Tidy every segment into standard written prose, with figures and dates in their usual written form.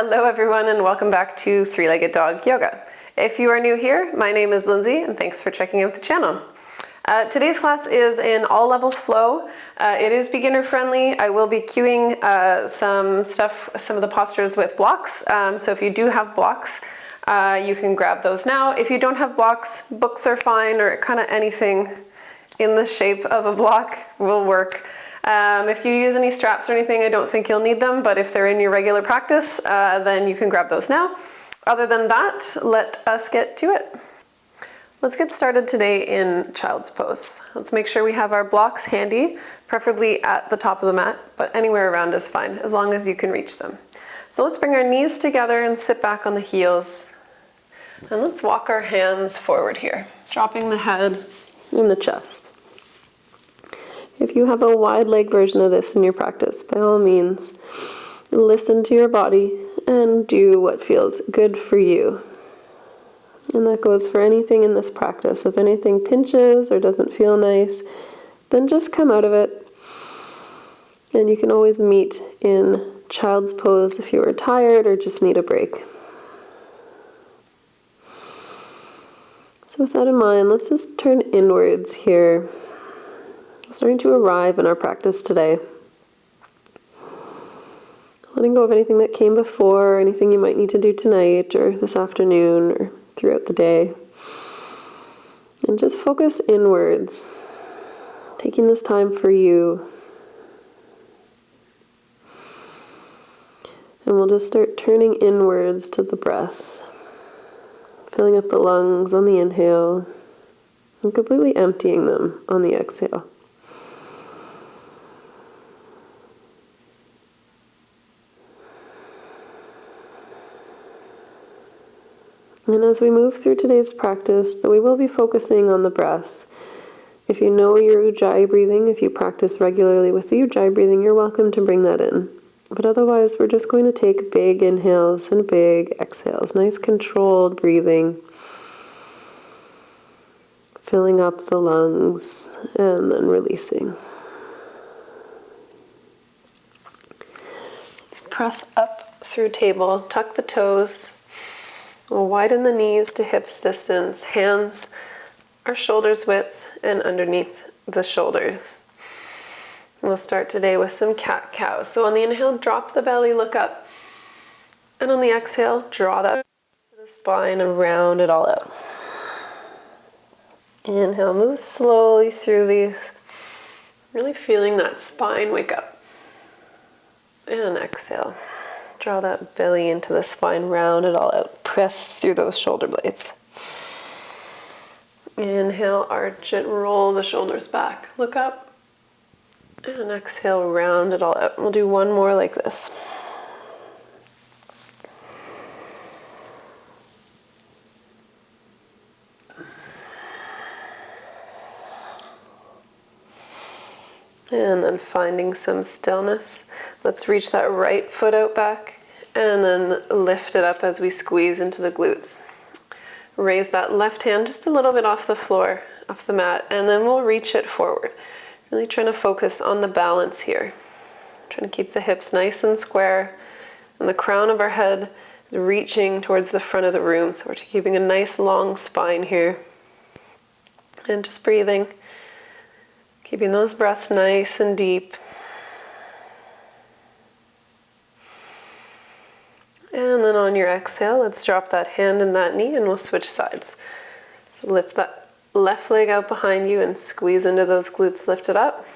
Hello everyone and welcome back to Three-Legged Dog Yoga. If you are new here, my name is Lindsay and thanks for checking out the channel. Today's class is in all levels flow. It is beginner friendly. I will be cueing some of the postures with blocks. So if you do have blocks, you can grab those now. If you don't have blocks, books are fine, or kind of anything in the shape of a block will work. If you use any straps or anything, I don't think you'll need them, but if they're in your regular practice, then you can grab those now. Other than that, let us get to it. Let's get started today in child's pose. Let's make sure we have our blocks handy, preferably at the top of the mat, but anywhere around is fine, as long as you can reach them. So let's bring our knees together and sit back on the heels. And let's walk our hands forward here, dropping the head in the chest. If you have a wide leg version of this in your practice, by all means, listen to your body and do what feels good for you. And that goes for anything in this practice. If anything pinches or doesn't feel nice, then just come out of it. And you can always meet in child's pose if you are tired or just need a break. So with that in mind, let's just turn inwards here. Starting to arrive in our practice today. Letting go of anything that came before, anything you might need to do tonight or this afternoon or throughout the day. And just focus inwards, taking this time for you. And we'll just start turning inwards to the breath, filling up the lungs on the inhale and completely emptying them on the exhale. And as we move through today's practice, we will be focusing on the breath. If you know your Ujjayi breathing, if you practice regularly with the Ujjayi breathing, you're welcome to bring that in. But otherwise, we're just going to take big inhales and big exhales. Nice controlled breathing. Filling up the lungs and then releasing. Let's press up through table, tuck the toes. We'll widen the knees to hips distance, hands are shoulders width and underneath the shoulders. We'll start today with some cat-cow. So on the inhale, drop the belly, look up. And on the exhale, draw that to the spine and round it all out. Inhale, move slowly through these, really feeling that spine wake up. And exhale. Draw that belly into the spine, round it all out. Press through those shoulder blades. Inhale, arch it, roll the shoulders back. Look up. And exhale, round it all out. We'll do one more like this. And then finding some stillness. Let's reach that right foot out back and then lift it up as we squeeze into the glutes. Raise that left hand just a little bit off the floor, off the mat, and then we'll reach it forward. Really trying to focus on the balance here. Trying to keep the hips nice and square and the crown of our head is reaching towards the front of the room. So we're keeping a nice long spine here. And just breathing. Keeping those breaths nice and deep. And then on your exhale, let's drop that hand and that knee and we'll switch sides. So lift that left leg out behind you and squeeze into those glutes, lift it up.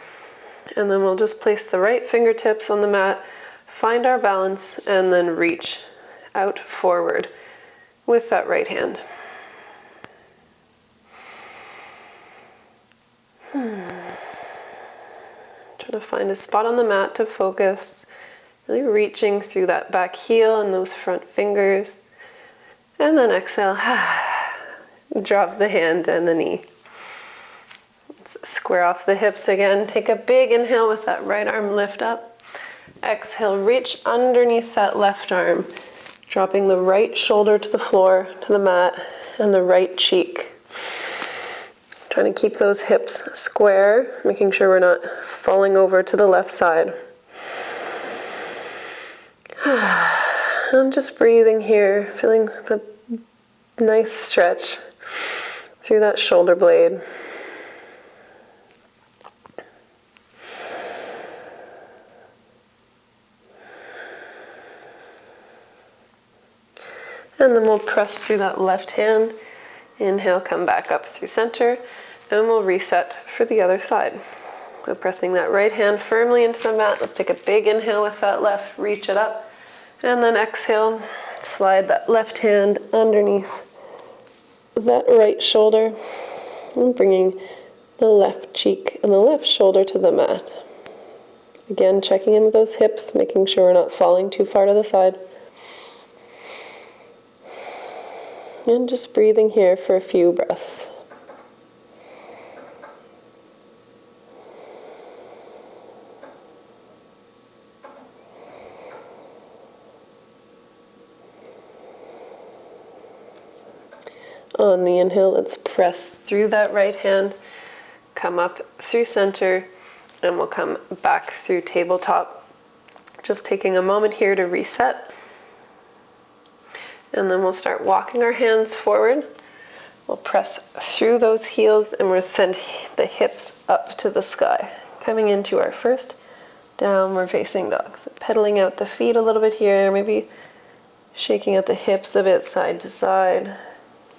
And then we'll just place the right fingertips on the mat, find our balance, and then reach out forward with that right hand. Try to find a spot on the mat to focus, really reaching through that back heel and those front fingers. And then exhale, drop the hand and the knee. Let's square off the hips again. Take a big inhale with that right arm lift up. Exhale, reach underneath that left arm, dropping the right shoulder to the floor, to the mat, and the right cheek. Trying to keep those hips square, making sure we're not falling over to the left side. And just breathing here, feeling the nice stretch through that shoulder blade. And then we'll press through that left hand. Inhale, come back up through center, and we'll reset for the other side. So pressing that right hand firmly into the mat. Let's take a big inhale with that left, reach it up, and then exhale, slide that left hand underneath that right shoulder, and bringing the left cheek and the left shoulder to the mat. Again, checking in with those hips, making sure we're not falling too far to the side. And just breathing here for a few breaths. On the inhale, let's press through that right hand, come up through center, and we'll come back through tabletop. Just taking a moment here to reset. And then we'll start walking our hands forward. We'll press through those heels and we'll send the hips up to the sky, coming into our first downward facing dog. So pedaling out the feet a little bit here, maybe shaking out the hips a bit side to side,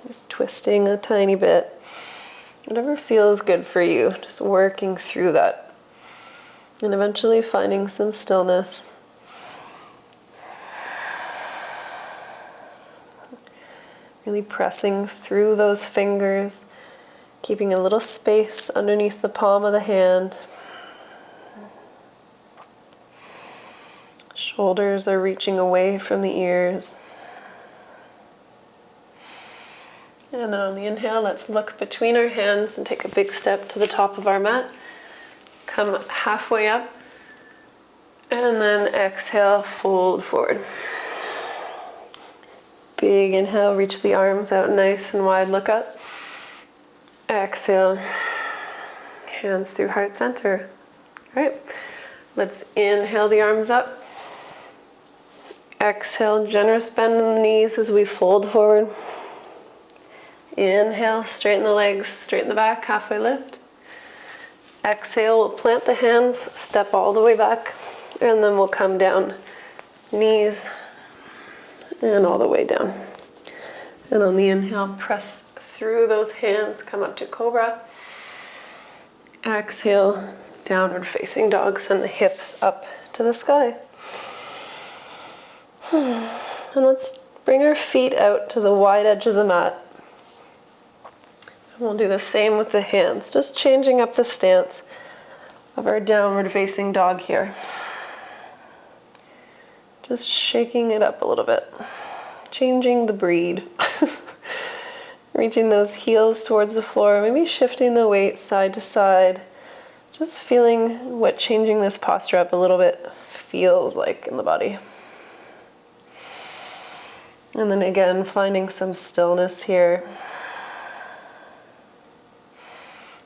just twisting a tiny bit. Whatever feels good for you, just working through that. And eventually finding some stillness. Really pressing through those fingers, keeping a little space underneath the palm of the hand. Shoulders are reaching away from the ears. And then on the inhale, let's look between our hands and take a big step to the top of our mat. Come halfway up, and then exhale, fold forward. Big inhale, reach the arms out nice and wide, look up. Exhale, hands through heart center. All right, let's inhale the arms up. Exhale, generous bend in the knees as we fold forward. Inhale, straighten the legs, straighten the back, halfway lift. Exhale, we'll plant the hands, step all the way back, and then we'll come down, knees, and all the way down. And on the inhale, press through those hands, come up to cobra. Exhale, downward facing dog, send the hips up to the sky. And let's bring our feet out to the wide edge of the mat. And we'll do the same with the hands, just changing up the stance of our downward facing dog here. Just shaking it up a little bit, changing the breed. Reaching those heels towards the floor, maybe shifting the weight side to side. Just feeling what changing this posture up a little bit feels like in the body. And then again, finding some stillness here.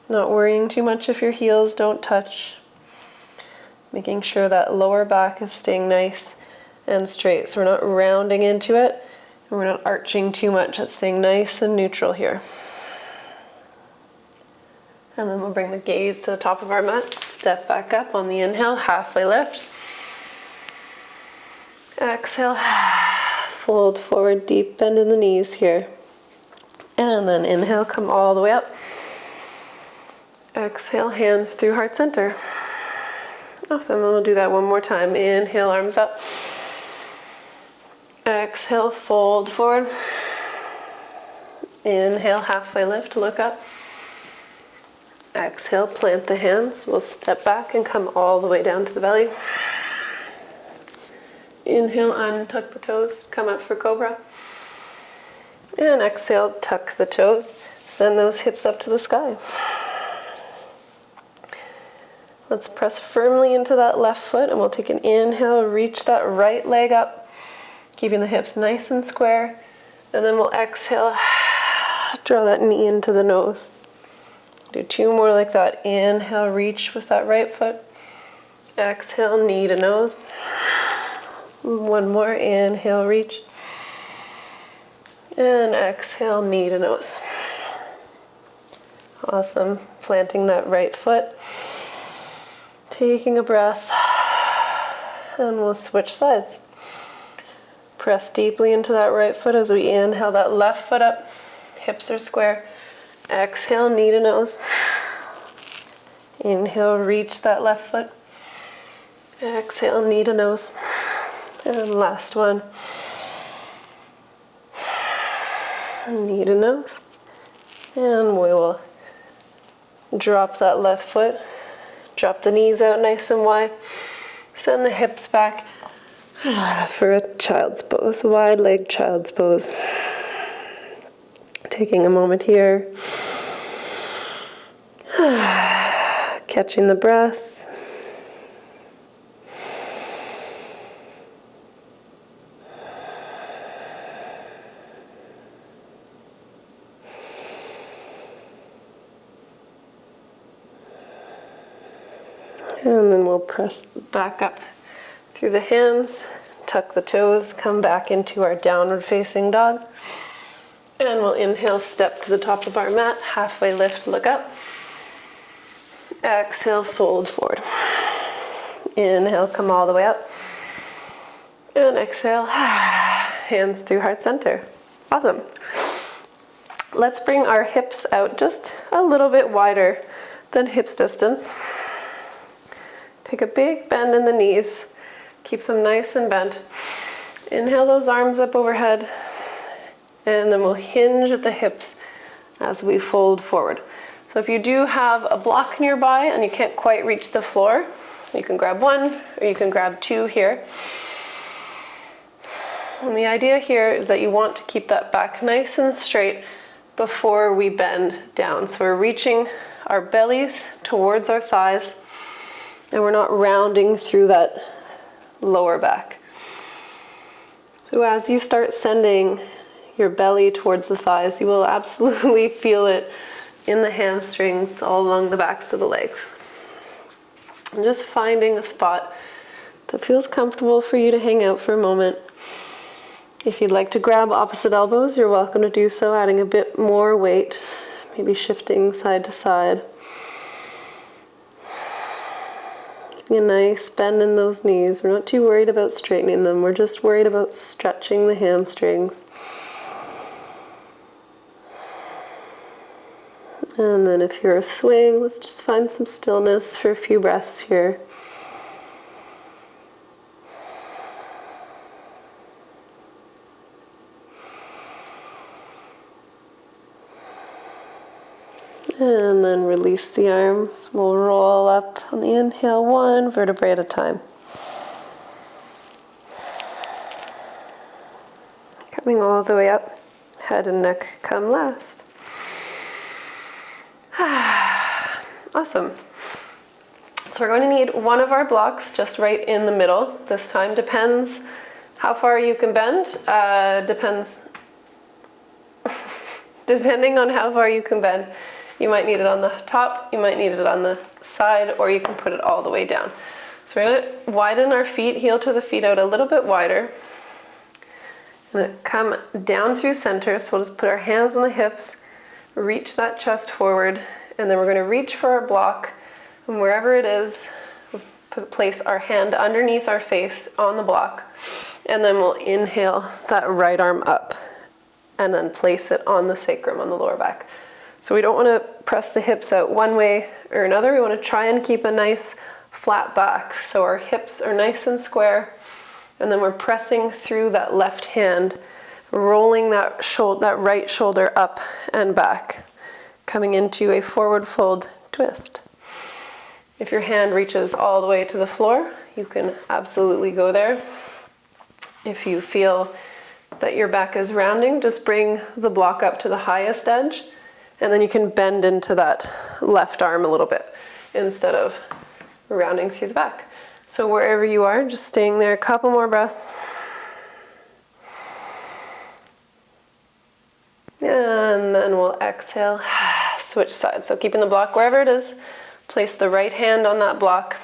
Not worrying too much if your heels don't touch. Making sure that lower back is staying nice and straight, so we're not rounding into it and we're not arching too much. It's staying nice and neutral here. And then we'll bring the gaze to the top of our mat, step back up on the inhale, halfway lift. Exhale, fold forward, deep bend in the knees here. And then inhale, come all the way up. Exhale, hands through heart center. Awesome, and we'll do that one more time. Inhale, arms up. Exhale, fold forward. Inhale, halfway lift, look up. Exhale, plant the hands. We'll step back and come all the way down to the belly. Inhale, untuck the toes, come up for cobra. And exhale, tuck the toes. Send those hips up to the sky. Let's press firmly into that left foot and we'll take an inhale, reach that right leg up, keeping the hips nice and square. And then we'll exhale, draw that knee into the nose. Do two more like that. Inhale, reach with that right foot. Exhale, knee to nose. One more, inhale, reach. And exhale, knee to nose. Awesome. Planting that right foot. Taking a breath. And we'll switch sides. Press deeply into that right foot as we inhale that left foot up. Hips are square. Exhale, knee to nose. Inhale, reach that left foot. Exhale, knee to nose. And last one. Knee to nose. And we will drop that left foot. Drop the knees out nice and wide. Send the hips back for a child's pose, wide leg child's pose. Taking a moment here. Catching the breath. And then we'll press back up through the hands, tuck the toes, come back into our downward facing dog. And we'll inhale, step to the top of our mat, halfway lift, look up. Exhale, fold forward. Inhale, come all the way up. And exhale, hands through heart center. Awesome. Let's bring our hips out just a little bit wider than hips distance. Take a big bend in the knees. Keep them nice and bent. Inhale those arms up overhead. And then we'll hinge at the hips as we fold forward. So if you do have a block nearby and you can't quite reach the floor, you can grab one or you can grab two here. And the idea here is that you want to keep that back nice and straight before we bend down. So we're reaching our bellies towards our thighs and we're not rounding through that lower back. So as you start sending your belly towards the thighs, you will absolutely feel it in the hamstrings all along the backs of the legs. And just finding a spot that feels comfortable for you to hang out for a moment. If you'd like to grab opposite elbows, you're welcome to do so, adding a bit more weight, maybe shifting side to side. A nice bend in those knees. We're not too worried about straightening them. We're just worried about stretching the hamstrings. And then if you're a swing, let's just find some stillness for a few breaths here. And then release the arms. We'll roll up on the inhale, one vertebrae at a time. Coming all the way up. Head and neck come last. Awesome. So we're going to need one of our blocks just right in the middle this time. Depends how far you can bend. Depending on how far you can bend. You might need it on the top, you might need it on the side, or you can put it all the way down. So we're going to widen our feet, heel to the feet out a little bit wider. And come down through center, so we'll just put our hands on the hips, reach that chest forward, and then we're going to reach for our block, and wherever it is, we'll place our hand underneath our face on the block, and then we'll inhale that right arm up, and then place it on the sacrum, on the lower back. So we don't want to press the hips out one way or another. We want to try and keep a nice flat back. So our hips are nice and square. And then we're pressing through that left hand, rolling that right shoulder up and back, coming into a forward fold twist. If your hand reaches all the way to the floor, you can absolutely go there. If you feel that your back is rounding, just bring the block up to the highest edge. And then you can bend into that left arm a little bit instead of rounding through the back. So wherever you are, just staying there a couple more breaths. And then we'll exhale, switch sides. So keeping the block wherever it is, place the right hand on that block.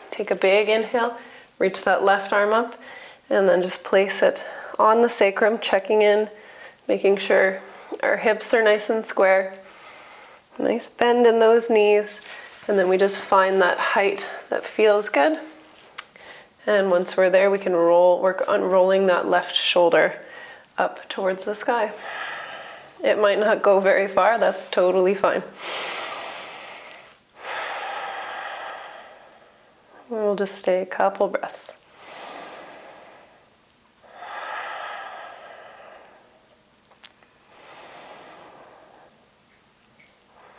Take a big inhale, reach that left arm up, And then just place it on the sacrum, checking in, making sure our hips are nice and square. Nice bend in those knees. And then we just find that height that feels good. And once we're there, we can work on rolling that left shoulder up towards the sky. It might not go very far, that's totally fine. We'll just stay a couple breaths.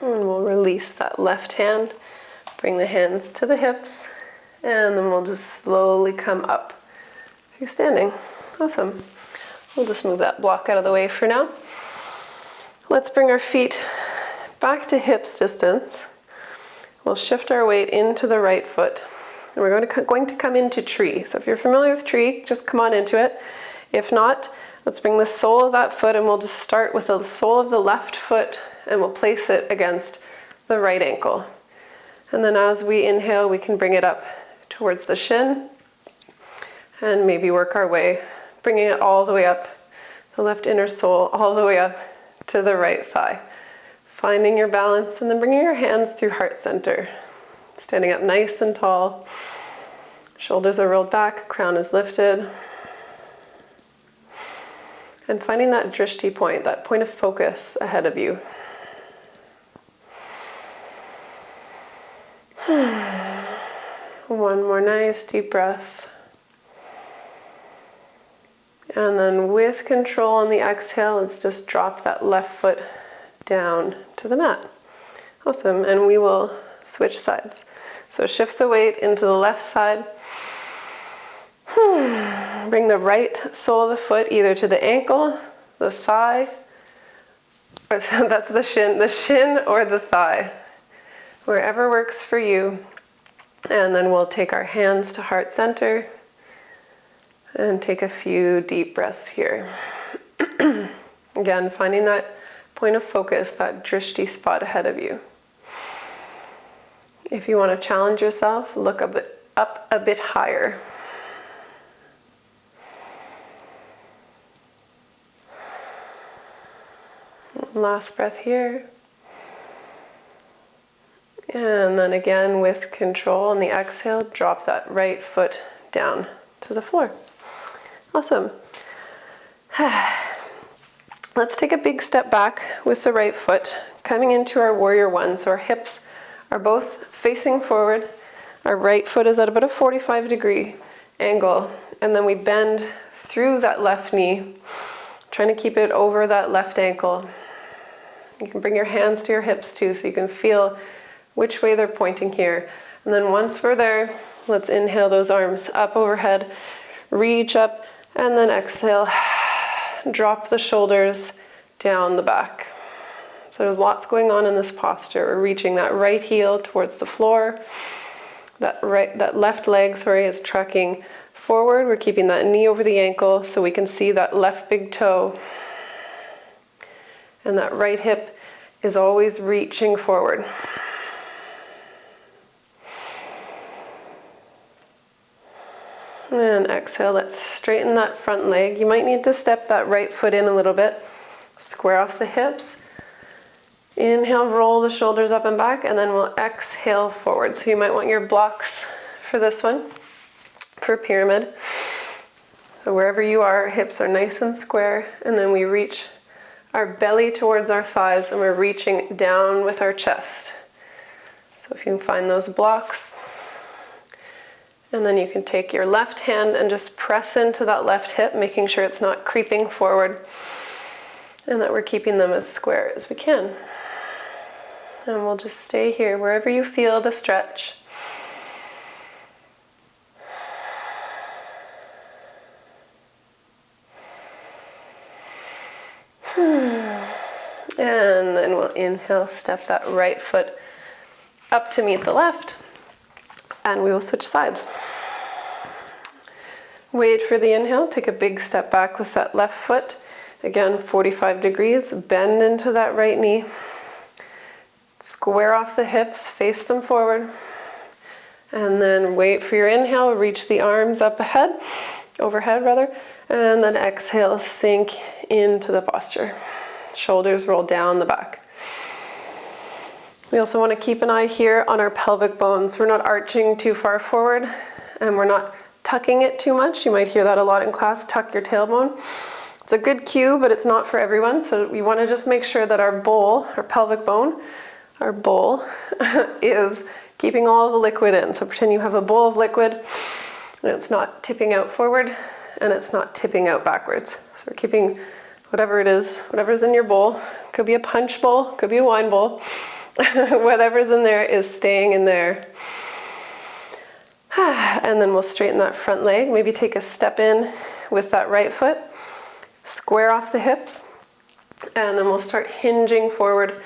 And we'll release that left hand, bring the hands to the hips, and then we'll just slowly come up through standing. Awesome. We'll just move that block out of the way for now. Let's bring our feet back to hips distance. We'll shift our weight into the right foot. And we're going to come into tree. So if you're familiar with tree, just come on into it. If not, let's bring the sole of that foot and we'll just start with the sole of the left foot and we'll place it against the right ankle. And then as we inhale, we can bring it up towards the shin and maybe work our way, bringing it all the way up, the left inner sole, all the way up to the right thigh. Finding your balance and then bringing your hands through heart center. Standing up nice and tall. Shoulders are rolled back, crown is lifted. And finding that drishti point, that point of focus ahead of you. One more nice deep breath. And then with control on the exhale, let's just drop that left foot down to the mat. Awesome, and we will switch sides. So shift the weight into the left side. Bring the right sole of the foot either to the ankle, the thigh, or so that's the shin or the thigh. Wherever works for you. And then we'll take our hands to heart center and take a few deep breaths here. Again, finding that point of focus, that drishti spot ahead of you. If you want to challenge yourself, look up a bit higher. Last breath here. And then again, with control on the exhale, drop that right foot down to the floor. Awesome. Let's take a big step back with the right foot, coming into our warrior one. So our hips are both facing forward. Our right foot is at about a 45-degree angle. And then we bend through that left knee, trying to keep it over that left ankle. You can bring your hands to your hips too, so you can feel which way they're pointing here. And then once we're there, let's inhale those arms up overhead, reach up, and then exhale, drop the shoulders down the back. So there's lots going on in this posture. We're reaching that right heel towards the floor. That left leg, is tracking forward. We're keeping that knee over the ankle so we can see that left big toe. And that right hip is always reaching forward. And exhale, let's straighten that front leg. You might need to step that right foot in a little bit. Square off the hips. Inhale, roll the shoulders up and back, and then we'll exhale forward. So you might want your blocks for this one, for pyramid. So wherever you are, hips are nice and square, and then we reach our belly towards our thighs, and we're reaching down with our chest. So if you can find those blocks. And then you can take your left hand and just press into that left hip, making sure it's not creeping forward and that we're keeping them as square as we can. And we'll just stay here wherever you feel the stretch. And then we'll inhale, step that right foot up to meet the left. And we will switch sides. Wait for the inhale, take a big step back with that left foot. Again, 45 degrees, bend into that right knee. Square off the hips, face them forward. And then wait for your inhale, reach the arms up ahead. overhead rather. And then exhale, sink into the posture. Shoulders roll down the back. We also want to keep an eye here on our pelvic bones. We're not arching too far forward and we're not tucking it too much. You might hear that a lot in class, tuck your tailbone. It's a good cue, but it's not for everyone. So we want to just make sure that our bowl, our pelvic bone, our bowl is keeping all the liquid in. So pretend you have a bowl of liquid and it's not tipping out forward and it's not tipping out backwards. So we're keeping whatever it is, whatever's in your bowl. Could be a punch bowl, could be a wine bowl. Whatever's in there is staying in there. And then we'll straighten that front leg. Maybe take a step in with that right foot. Square off the hips. And then we'll start hinging forward.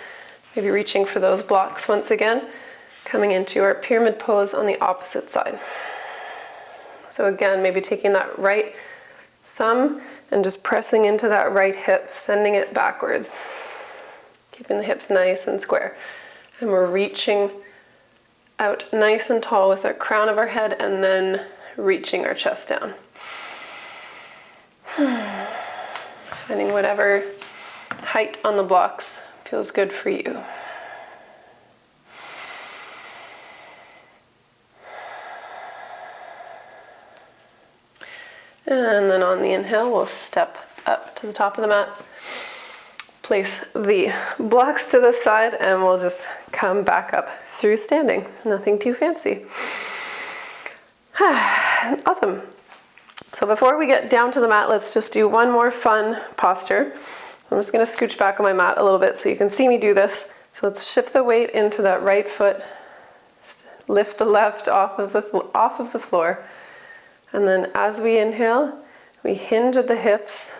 Maybe reaching for those blocks once again. Coming into our pyramid pose on the opposite side. So again, maybe taking that right thumb and just pressing into that right hip, sending it backwards. Keeping the hips nice and square. And we're reaching out nice and tall with our crown of our head and then reaching our chest down. Finding whatever height on the blocks feels good for you. And then on the inhale, we'll step up to the top of the mat. Place the blocks to the side and we'll just come back up through standing. Nothing too fancy. Awesome. So before we get down to the mat, let's just do one more fun posture. I'm just going to scooch back on my mat a little bit so you can see me do this. So let's shift the weight into that right foot. Lift the left off of the floor. And then as we inhale, we hinge at the hips.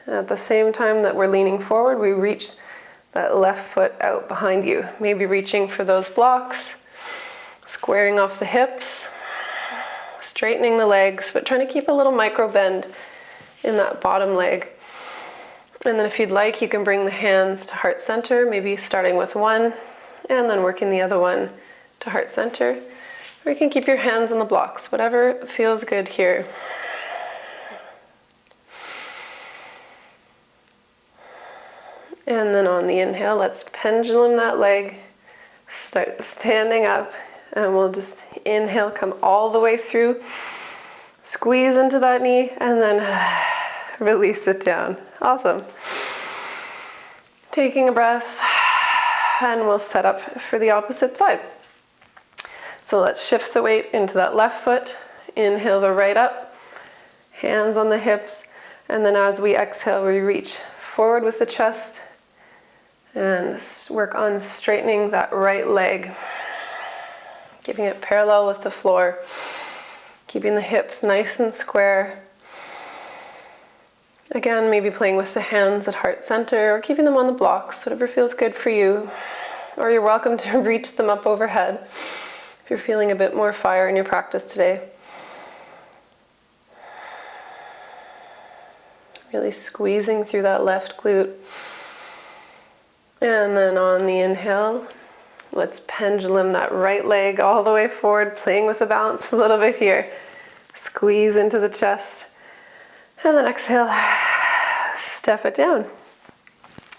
At the same time that we're leaning forward, we reach that left foot out behind you. Maybe reaching for those blocks, squaring off the hips, straightening the legs, but trying to keep a little micro bend in that bottom leg. And then if you'd like, you can bring the hands to heart center, maybe starting with one and then working the other one to heart center. Or you can keep your hands on the blocks, whatever feels good here. And then on the inhale, let's pendulum that leg, start standing up, and we'll just inhale, come all the way through, squeeze into that knee, and then release it down. Awesome. Taking a breath, and we'll set up for the opposite side. So let's shift the weight into that left foot, inhale the right up, hands on the hips, and then as we exhale, we reach forward with the chest, and work on straightening that right leg, keeping it parallel with the floor, keeping the hips nice and square. Again, maybe playing with the hands at heart center or keeping them on the blocks, whatever feels good for you. Or you're welcome to reach them up overhead if you're feeling a bit more fire in your practice today. Really squeezing through that left glute. And then on the inhale, let's pendulum that right leg all the way forward, playing with the balance a little bit here. Squeeze into the chest. And then exhale, step it down.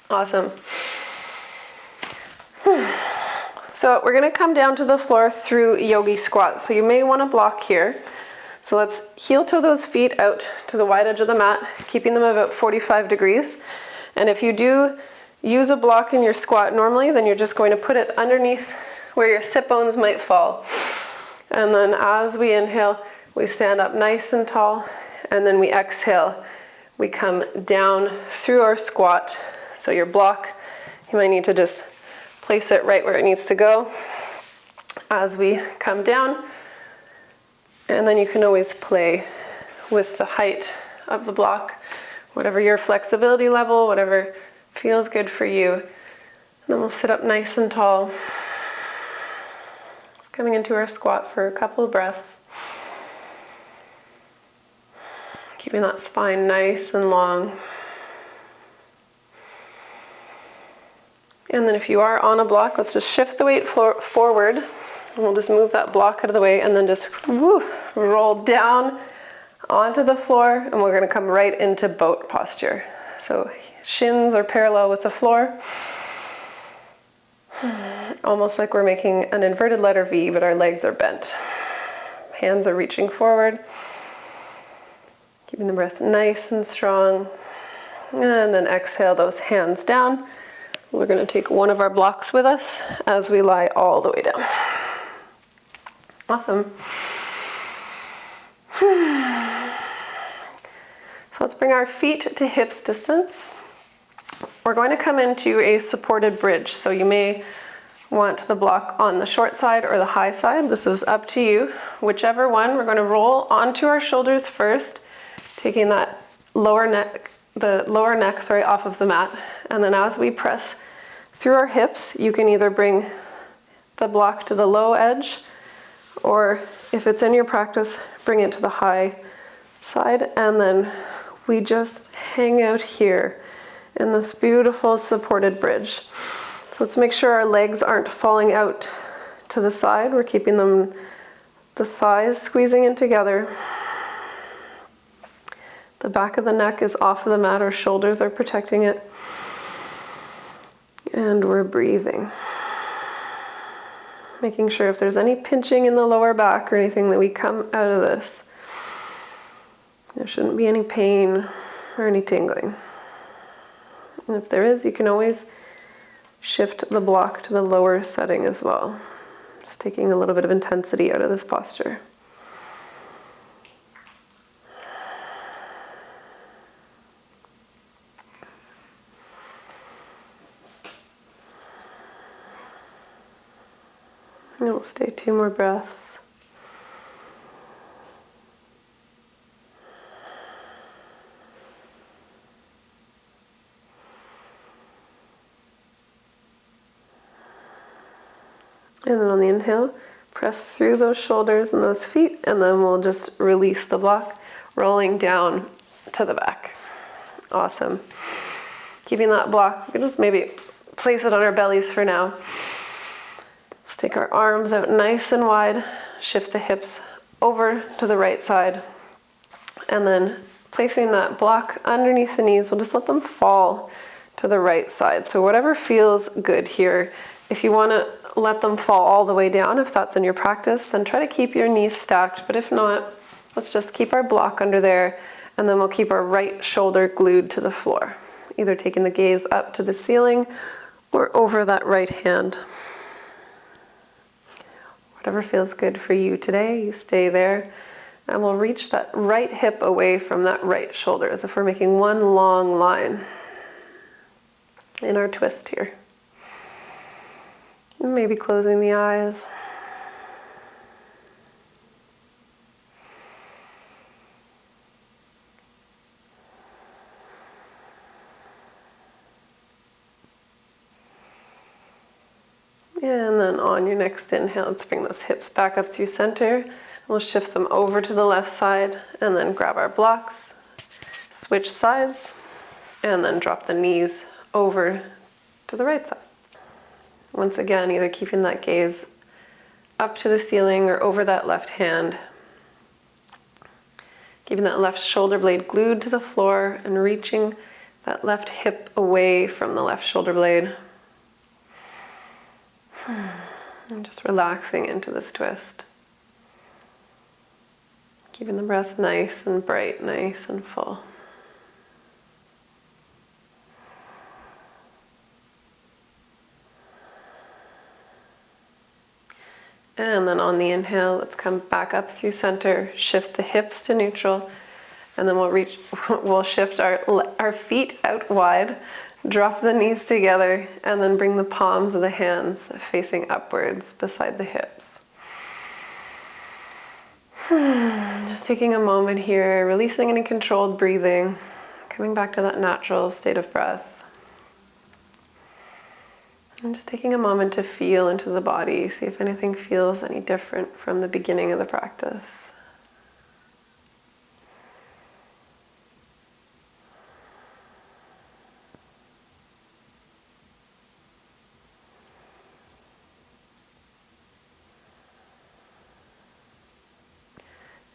Awesome. So we're going to come down to the floor through yogi squat. So you may want to block here. So let's heel toe those feet out to the wide edge of the mat, keeping them about 45 degrees. And if you do use a block in your squat normally, then you're just going to put it underneath where your sit bones might fall. And then as we inhale, we stand up nice and tall, and then we exhale. We come down through our squat. So your block, you might need to just place it right where it needs to go as we come down. And then you can always play with the height of the block, whatever your flexibility level, whatever feels good for you. And then we'll sit up nice and tall. Just coming into our squat for a couple of breaths. Keeping that spine nice and long. And then if you are on a block, let's just shift the weight forward. And we'll just move that block out of the way and then just roll down onto the floor, and we're going to come right into boat posture. So shins are parallel with the floor, almost like we're making an inverted letter V, but our legs are bent. Hands are reaching forward, keeping the breath nice and strong, and then exhale those hands down. We're going to take one of our blocks with us as we lie all the way down. Awesome. So let's bring our feet to hips distance. We're going to come into a supported bridge. So you may want the block on the short side or the high side. This is up to you. Whichever one, we're going to roll onto our shoulders first, taking that the lower neck, off of the mat. And then as we press through our hips, you can either bring the block to the low edge, or if it's in your practice, bring it to the high side, and then we just hang out here in this beautiful supported bridge. So let's make sure our legs aren't falling out to the side. We're keeping them, the thighs squeezing in together. The back of the neck is off of the mat, our shoulders are protecting it. And we're breathing. Making sure if there's any pinching in the lower back or anything that we come out of this. There shouldn't be any pain or any tingling. And if there is, you can always shift the block to the lower setting as well. Just taking a little bit of intensity out of this posture. And we'll stay 2 more breaths. And then on the inhale, press through those shoulders and those feet, and then we'll just release the block, rolling down to the back. Awesome. Keeping that block, we can just maybe place it on our bellies for now. Let's take our arms out nice and wide, shift the hips over to the right side, and then placing that block underneath the knees, we'll just let them fall to the right side. So whatever feels good here. If you want to let them fall all the way down, if that's in your practice, then try to keep your knees stacked. But if not, let's just keep our block under there, and then we'll keep our right shoulder glued to the floor. Either taking the gaze up to the ceiling or over that right hand. Whatever feels good for you today, you stay there. And we'll reach that right hip away from that right shoulder as if we're making one long line in our twist here. And maybe closing the eyes. And then on your next inhale, let's bring those hips back up through center. We'll shift them over to the left side and then grab our blocks, switch sides, and then drop the knees over to the right side. Once again, either keeping that gaze up to the ceiling or over that left hand. Keeping that left shoulder blade glued to the floor and reaching that left hip away from the left shoulder blade. And just relaxing into this twist. Keeping the breath nice and bright, nice and full. And then on the inhale, let's come back up through center, shift the hips to neutral, and then we'll shift our feet out wide, drop the knees together, and then bring the palms of the hands facing upwards beside the hips. Just taking a moment here, releasing any controlled breathing, coming back to that natural state of breath. And just taking a moment to feel into the body, see if anything feels any different from the beginning of the practice.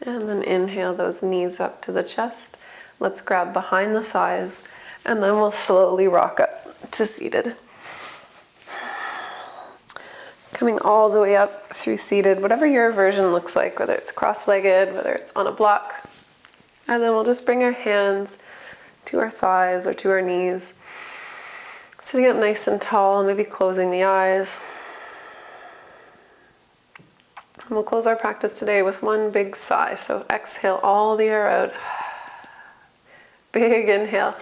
And then inhale those knees up to the chest. Let's grab behind the thighs, and then we'll slowly rock up to seated. Coming all the way up through seated, whatever your version looks like, whether it's cross-legged, whether it's on a block. And then we'll just bring our hands to our thighs or to our knees. Sitting up nice and tall, maybe closing the eyes. And we'll close our practice today with one big sigh. So exhale all the air out. Big inhale.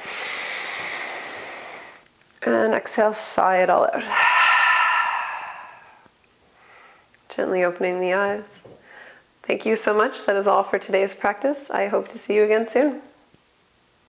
And exhale, sigh it all out. Gently opening the eyes. Thank you so much. That is all for today's practice. I hope to see you again soon.